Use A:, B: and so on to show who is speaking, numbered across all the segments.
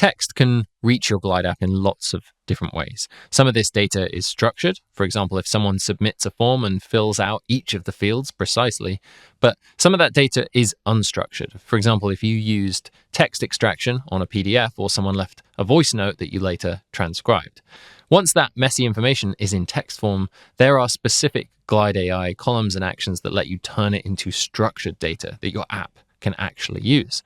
A: Text can reach your Glide app in lots of different ways. Some of this data is structured. For example, if someone submits a form and fills out each of the fields precisely, but some of that data is unstructured. For example, if you used text extraction on a PDF or someone left a voice note that you later transcribed. Once that messy information is in text form, there are specific Glide AI columns and actions that let you turn it into structured data that your app can actually use.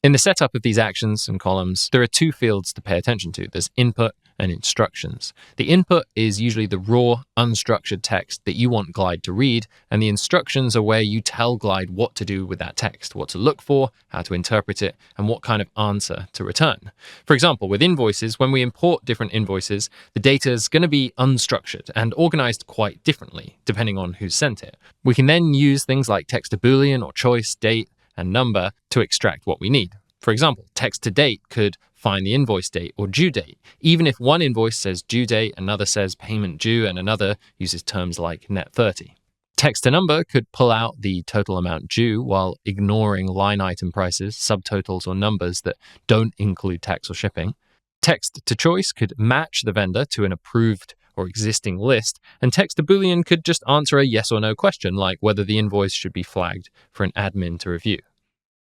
A: In the setup of these actions and columns, there are two fields to pay attention to. There's input and instructions. The input is usually the raw, unstructured text that you want Glide to read, and the instructions are where you tell Glide what to do with that text, what to look for, how to interpret it, and what kind of answer to return. For example, with invoices, when we import different invoices, the data is going to be unstructured and organized quite differently, depending on who sent it. We can then use things like text to Boolean or choice, date, and number to extract what we need. For example, text to date could find the invoice date or due date, even if one invoice says due date, another says payment due, and another uses terms like net 30. Text to number could pull out the total amount due while ignoring line item prices, subtotals, or numbers that don't include tax or shipping. Text to choice could match the vendor to an approved or existing list, and text to Boolean could just answer a yes or no question, like whether the invoice should be flagged for an admin to review.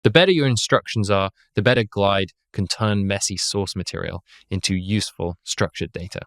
A: The better your instructions are, the better Glide can turn messy source material into useful, structured data.